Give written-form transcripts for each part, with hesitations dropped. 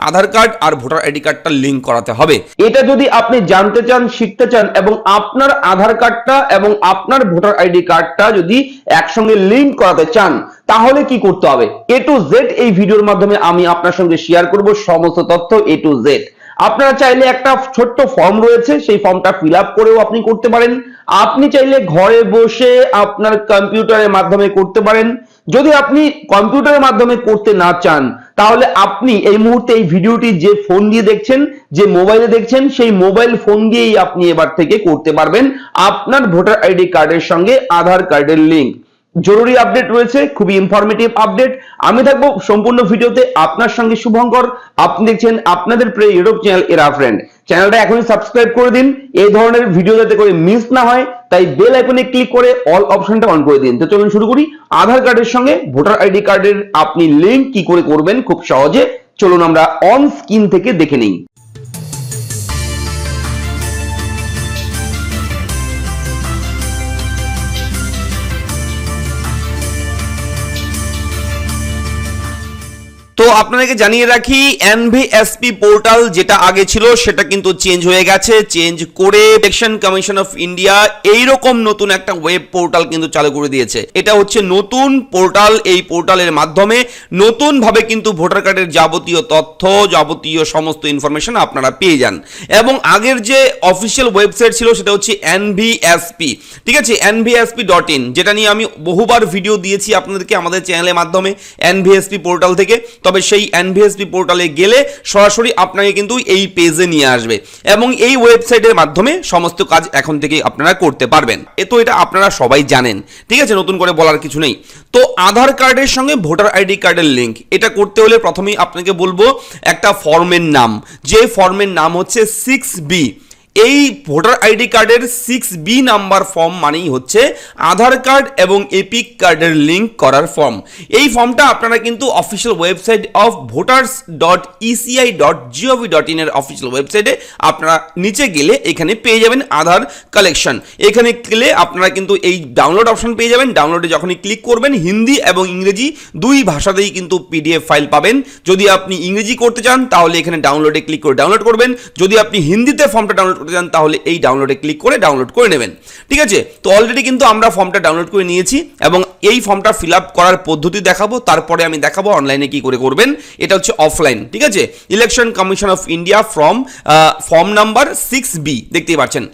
আধার card আর voter ID কার্ডটা link করাতে হবে। এটা যদি আপনি জানতে চান, শিখতে চান এবং আপনার আধার কার্ডটা এবং আপনার ভোটার আইডি কার্ডটা যদি একসঙ্গে লিঙ্ক করাতে চান তাহলে কি করতে হবে A to Z এই ভিডিওর মাধ্যমে আমি আপনার সঙ্গে শেয়ার করব সমস্ত তথ্য A to Z। আপনারা চাইলে একটা ছোট্ট ফর্ম রয়েছে, সেই ফর্মটা ফিল আপ করেও আপনি করতে পারেন। আপনি চাইলে ঘরে বসে আপনার কম্পিউটারের মাধ্যমে করতে পারেন। যদি আপনি কম্পিউটারের মাধ্যমে করতে না চান তাহলে আপনি এই মুহূর্তে এই ভিডিওটি যে ফোন দিয়ে দেখছেন, যে মোবাইলে দেখছেন, সেই মোবাইল ফোন দিয়েই আপনি এবার থেকে করতে পারবেন আপনার ভোটার আইডি কার্ডের সঙ্গে আধার কার্ডের লিঙ্ক। জরুরি আপডেট রয়েছে, খুবই ইনফরমেটিভ আপডেট। আমি থাকবো সম্পূর্ণ ভিডিওতে আপনার সঙ্গে শুভঙ্কর। আপনি দেখছেন আপনাদের প্রিয় ইউটিউব চ্যানেল এরা ফ্রেন্ড। চ্যানেলটা এখনই সাবস্ক্রাইব করে দিন এই ধরনের ভিডিও যাতে করে মিস না হয়, তাই বেল আইকনে ক্লিক করে অল অপশনটা অন করে দিন। তো চলুন শুরু করি। আধার কার্ডের সঙ্গে ভোটার আইডি কার্ডের আপনি লিঙ্ক কি করে করবেন খুব সহজে, চলুন আমরা অন স্ক্রিন থেকে দেখে নিই। তো আপনাদেরকে জানিয়ে রাখি এনভিএসপি পোর্টাল যেটা আগে ছিল সেটা কিন্তু চেঞ্জ হয়ে গেছে। চেঞ্জ করে ইলেকশন কমিশন অফ ইন্ডিয়া এইরকম নতুন একটা ওয়েব পোর্টাল কিন্তু চালু করে দিয়েছে। এটা হচ্ছে নতুন পোর্টাল। এই পোর্টালের মাধ্যমে নতুন ভাবে কিন্তু ভোটার কার্ডের যাবতীয় তথ্য, যাবতীয় সমস্ত ইনফরমেশন আপনারা পেয়ে যান। এবং আগের যে অফিসিয়াল ওয়েবসাইট ছিল সেটা হচ্ছে এনভিএসপি, ঠিক আছে, nvsp.in, যেটা নিয়ে আমি বহুবার ভিডিও দিয়েছি আপনাদেরকে আমাদের চ্যানেলের মাধ্যমে এনভিএসপি পোর্টাল থেকে। তবে সেই এনভিএসপি পোর্টালে গেলে সরাসরি আপনাকে কিন্তু এই পেজে নিয়ে আসবে এবং এই ওয়েবসাইটের মাধ্যমে সমস্ত কাজ এখন থেকে আপনারা করতে পারবেন। এটা আপনারা সবাই জানেন, ঠিক আছে, নতুন করে বলার কিছু নেই। তো আধার কার্ডের সঙ্গে ভোটার আইডি কার্ডের লিঙ্ক এটা করতে হলে প্রথমেই আপনাকে বলবো একটা ফর্মের নাম, যে ফর্মের নাম হচ্ছে 6B। এই ভোটার আইডি কার্ডের 6B নাম্বার ফর্ম মানেই হচ্ছে আধার কার্ড এবং এপিক কার্ডের লিঙ্ক করার ফর্ম। এই ফর্মটা আপনারা কিন্তু অফিসিয়াল ওয়েবসাইট অফ voters.eci.gov.in এর অফিসিয়াল ওয়েবসাইটে আপনারা নিচে গেলে এখানে পেয়ে যাবেন আধার কালেকশন। এখানে গেলে আপনারা কিন্তু এই ডাউনলোড অপশন পেয়ে যাবেন। ডাউনলোডে যখনই ক্লিক করবেন হিন্দি এবং ইংরেজি দুই ভাষাতেই কিন্তু পিডিএফ ফাইল পাবেন। যদি আপনি ইংরেজি করতে চান তাহলে এখানে ডাউনলোডে ক্লিক করে ডাউনলোড করবেন। যদি আপনি হিন্দিতে ফর্মটা ডাউনলোড করতে চান তাহলে এই ডাউনলোডে ক্লিক করে ডাউনলোড করে নেবেন, ঠিক আছে। তো অলরেডি কিন্তু আমরা ফর্মটা ডাউনলোড করে নিয়েছি এবং এই ফর্মটা ফিল আপ করার পদ্ধতি দেখাবো, তারপরে আমি দেখাবো অনলাইনে কি করে করবেন। এটা হচ্ছে অফলাইন, ঠিক আছে। Election commission of India form number 6B দেখতেই পাচ্ছেন।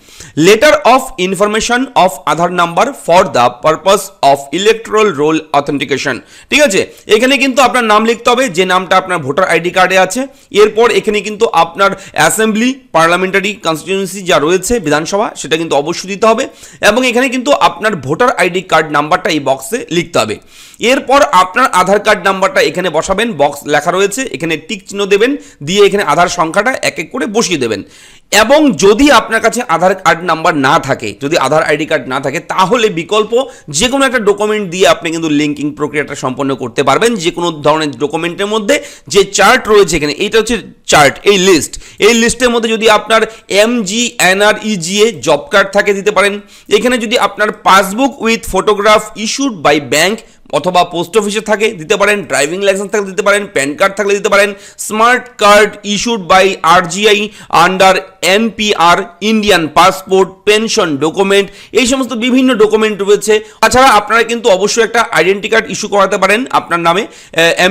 Letter of information of Aadhaar number for the purpose of electoral roll authentication, ঠিক আছে। এখানে কিন্তু আপনার নাম লিখতে হবে, যে নামটা আপনার ভোটার আইডি কার্ডে আছে। এরপর এখানে কিন্তু আপনার অ্যাসেম্বলি, পার্লামেন্টারি কনস্টিটিউয়েন্সি যা রয়েছে, বিধানসভা, সেটা কিন্তু অবশ্যই দিতে হবে এবং এখানে কিন্তু আপনার ভোটার আইডি কার্ড নাম্বারটা এই বক্সে লিখতে হবে। এরপর আপনার আধার কার্ড নাম্বারটা এখানে বসাবেন, বক্স লেখা রয়েছে, এখানে টিক চিহ্ন দেবেন, দিয়ে এখানে আধার সংখ্যাটা এক এক করে বসিয়ে দেবেন। এবং যদি আপনার কাছে আধার কার্ড নাম্বার না থাকে, যদি আধার আইডি কার্ড না থাকে, তাহলে বিকল্প যে কোনো একটা ডকুমেন্ট দিয়ে আপনি কিন্তু লিঙ্কিং প্রক্রিয়াটা সম্পন্ন করতে পারবেন। যে কোনো ধরনের ডকুমেন্টের মধ্যে যে চার্ট রয়েছে এখানে, এইটা হচ্ছে চার্ট, এই লিস্টের মধ্যে যদি আপনার MGNREGA জব কার্ড থাকে দিতে পারেন। এখানে যদি আপনার passbook with photograph issued by bank অথবা পোস্ট অফিসে থাকে দিতে পারেন, ড্রাইভিং লাইসেন্স থাকলে দিতে পারেন, প্যান কার্ড থাকলে দিতে পারেন, smart card issued by RGI under NPR, Indian passport, pension document, এই সমস্ত বিভিন্ন ডকুমেন্ট রয়েছে। তাছাড়া আপনারা কিন্তু অবশ্যই একটা আইডেন্টি কার্ড ইস্যু করাতে পারেন আপনার নামে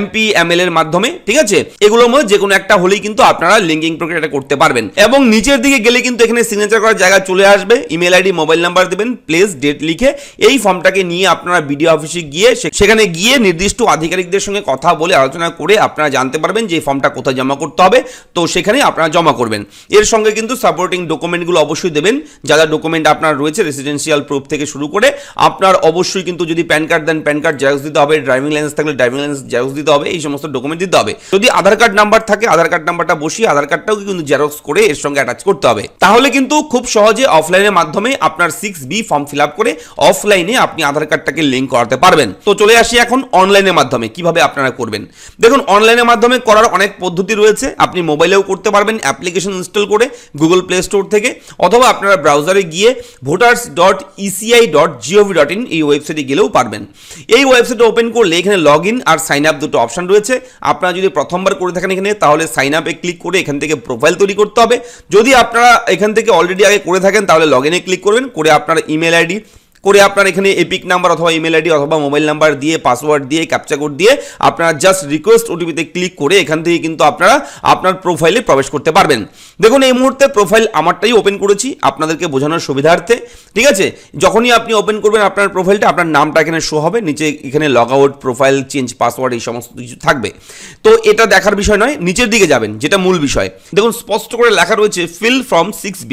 MP/ML এর মাধ্যমে, ঠিক আছে। এগুলোর মধ্যে যে কোনো একটা হলেই কিন্তু আপনারা লিঙ্কিং প্রক্রিয়াটা করতে পারবেন। এবং নিচের দিকে গেলে কিন্তু এখানে সিগনেচার করার জায়গা চলে আসবে। ইমেল আইডি, মোবাইল নাম্বার দেবেন, প্লেস, ডেট লিখে এই ফর্মটাকে নিয়ে আপনারা বিডিও অফিসে গিয়ে সেখানে গিয়ে নির্দিষ্ট আধিকারিকদের সঙ্গে কথা বলে আলোচনা করে আপনারা জানতে পারবেন যে এই ফর্মটা কোথায় জমা করতে হবে। তো সেখানে আপনারা জমা করবেন। এর সঙ্গে কিন্তু সাপোর্টিং ডকুমেন্টগুলো অবশ্যই দেবেন, যা যা ডকুমেন্ট আপনার রয়েছে, রেসিডেন্সিয়াল প্রুফ থেকে শুরু করে আপনার অবশ্যই কিন্তু যদি প্যান কার্ড দেন প্যান কার্ড জেরক্স দিতে হবে, ড্রাইভিং লাইসেন্স থাকলে ড্রাইভিং লাইসেন্স জেরক্স দিতে হবে, এই সমস্ত ডকুমেন্ট দিতে হবে। যদি আধার কার্ড নাম্বার থাকে আধার কার্ড নাম্বারটা বসিয়ে আধার কার্ডটাও কিন্তু জেরক্স করে এর সঙ্গে অ্যাটাচ করতে হবে। তাহলে কিন্তু খুব সহজে অফলাইনের মাধ্যমে আপনার 6B ফর্ম ফিল আপ করে অফলাইনে আপনি আধার কার্ডটাকে লিঙ্ক করাতে পারবেন। তো চলে আসি এখন অনলাইনের মাধ্যমে কিভাবে আপনারা করবেন। দেখুন, অনলাইনের মাধ্যমে করার অনেক পদ্ধতি রয়েছে। আপনি মোবাইলেও করতে পারবেন অ্যাপ্লিকেশন ইনস্টল করে গুগল প্লে স্টোর থেকে, অথবা আপনারা ব্রাউজারে গিয়ে voters.eci.gov.in এই ওয়েবসাইটে গেলেও পারবেন। এই ওয়েবসাইটে ওপেন করলে এখানে লগ ইন আর সাইন আপ দুটো অপশন রয়েছে। আপনারা যদি প্রথমবার করে থাকেন এখানে, তাহলে সাইন আপে ক্লিক করে এখান থেকে প্রোফাইল তৈরি করতে হবে। যদি আপনারা এখান থেকে অলরেডি আগে করে থাকেন তাহলে লগ ইনে ক্লিক করবেন, করে আপনার ইমেল আইডি করে আপনার এখানে এপিক নাম্বার অথবা ইমেল আইডি অথবা মোবাইল নাম্বার দিয়ে পাসওয়ার্ড দিয়ে ক্যাপচা কোড দিয়ে আপনারা জাস্ট রিকোয়েস্ট ওটিপিতে ক্লিক করে এখান থেকে কিন্তু আপনারা আপনার প্রোফাইলে প্রবেশ করতে পারবেন। দেখুন, এই মুহূর্তে প্রোফাইল আমারটাই ওপেন করেছি আপনাদেরকে বোঝানোর সুবিধার্থে, ঠিক আছে। যখনই আপনি ওপেন করবেন আপনার প্রোফাইলটা, আপনার নামটা এখানে শো হবে, নিচে এখানে log out, profile change, password এই সমস্ত কিছু থাকবে। তো এটা দেখার বিষয় নয়, নিচের দিকে যাবেন, যেটা মূল বিষয়। দেখুন, স্পষ্ট করে লেখা রয়েছে ফিল ফ্রম 6B।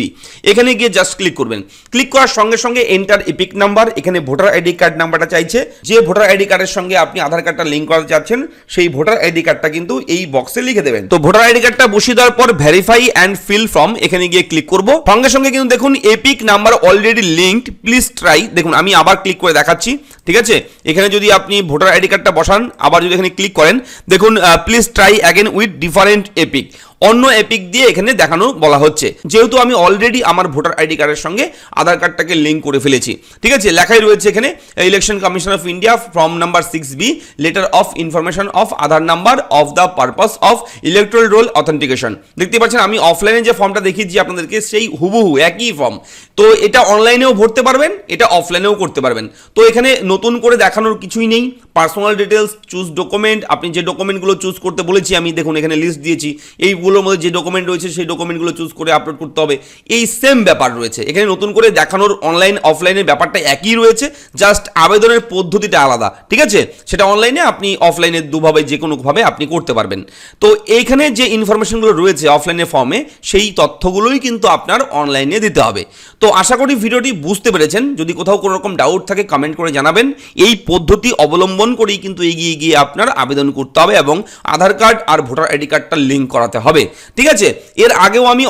এখানে গিয়ে জাস্ট ক্লিক করবেন। ক্লিক করার সঙ্গে সঙ্গে এন্টার এপিক নাম্বার, এখানে ভোটার আইডি কার্ড নাম্বারটা চাইছে। যে ভোটার আইডি কার্ডের সঙ্গে আপনি আধার কার্ডটা লিঙ্ক করাতে চাচ্ছেন সেই ভোটার আইডি কার্ডটা কিন্তু এই বক্সে লিখে দেবেন। তো ভোটার আইডি কার্ডটা বসিয়ে দেওয়ার পর ভেরিফাই অ্যান্ড ফিল ফর্ম এখানে গিয়ে ক্লিক করব। সঙ্গে সঙ্গে কিন্তু দেখুন epic number already linked, please try. দেখুন, আমি আবার ক্লিক করে দেখাচ্ছি, ঠিক আছে। এখানে যদি আপনি ভোটার আইডি কার্ডটা বসান, আবার যদি এখানে ক্লিক করেন, দেখুন please try again with different epic, অন্য এপিক দিয়ে এখানে দেখানো বলা হচ্ছে। যেহেতু আমি অলরেডি আমার ভোটার আইডি কার্ডের সঙ্গে আধার কার্ডটাকে লিঙ্ক করে ফেলেছি, ঠিক আছে। লেখাই রয়েছে এখানে election commission of India form number 6B, letter of information of Aadhaar number of the purpose of electoral roll authentication. দেখতে পাচ্ছেন আমি অফলাইনে যে ফর্মটা দেখিয়েছি আপনাদেরকে সেই হুবহু একই ফর্ম। তো এটা অনলাইনেও ভরতে পারবেন, এটা অফলাইনেও করতে পারবেন। তো এখানে নতুন করে দেখানোর কিছুই নেই। পার্সোনাল ডিটেলস, চুজ ডকুমেন্ট, আপনি যে ডকুমেন্টগুলো চুজ করতে বলেছি আমি, দেখুন এখানে লিস্ট দিয়েছি, এইগুলোর মধ্যে যে ডকুমেন্ট রয়েছে সেই ডকুমেন্টগুলো চুজ করে আপলোড করতে হবে। এই সেম ব্যাপার রয়েছে এখানে, নতুন করে দেখানোর অনলাইন অফলাইনের ব্যাপারটা একই রয়েছে, জাস্ট আবেদনের পদ্ধতিটা আলাদা, ঠিক আছে। সেটা অনলাইনে, আপনি অফলাইনে দুভাবে যে কোনোভাবে আপনি করতে পারবেন। তো এইখানে যে ইনফরমেশনগুলো রয়েছে অফলাইনে ফর্মে, সেই তথ্যগুলোই কিন্তু আপনার অনলাইনে দিতে হবে। তো আশা করি ভিডিওটি বুঝতে পেরেছেন। যদি কোথাও কোনো রকম ডাউট থাকে কমেন্ট করে জানাবেন। এই পদ্ধতি অবলম্বন করেই কিন্তু এগিয়ে গিয়ে আপনার আবেদন করতে হবে এবং আধার কার্ড আর ভোটার আইডি কার্ডটা লিঙ্ক করাতে হবে, ঠিক আছে। এর আগেও আমি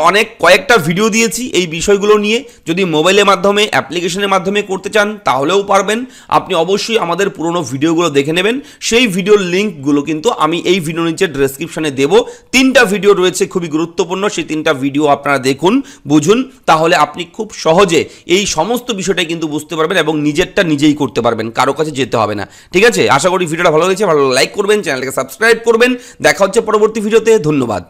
কয়েকটা ভিডিও দিয়েছি এই বিষয়গুলো নিয়ে। যদি মোবাইলের মাধ্যমে, অ্যাপ্লিকেশনের মাধ্যমে করতে চান তাহলেও পারবেন। আপনি অবশ্যই আমাদের পুরনো ভিডিওগুলো দেখে নেবেন। সেই ভিডিওর লিঙ্কগুলো কিন্তু আমি এই ভিডিও নিচে ডেসক্রিপশনে দেবো। 3টা ভিডিও রয়েছে খুবই গুরুত্বপূর্ণ, সেই 3টা ভিডিও আপনারা দেখুন, বুঝুন, তাহলে আপনি খুব সহজে এই সমস্ত বিষয়টাই কিন্তু বুঝতে পারবেন এবং নিজেরটা নিজেই করতে পারবেন, কারো কাছে যেতে হবে না, ঠিক আছে। আশা করি ভিডিওটা ভালো লেগেছে, ভালো লাইক করবেন, চ্যানেলটাকে সাবস্ক্রাইব করবেন। দেখা হচ্ছে পরবর্তী ভিডিওতে, ধন্যবাদ।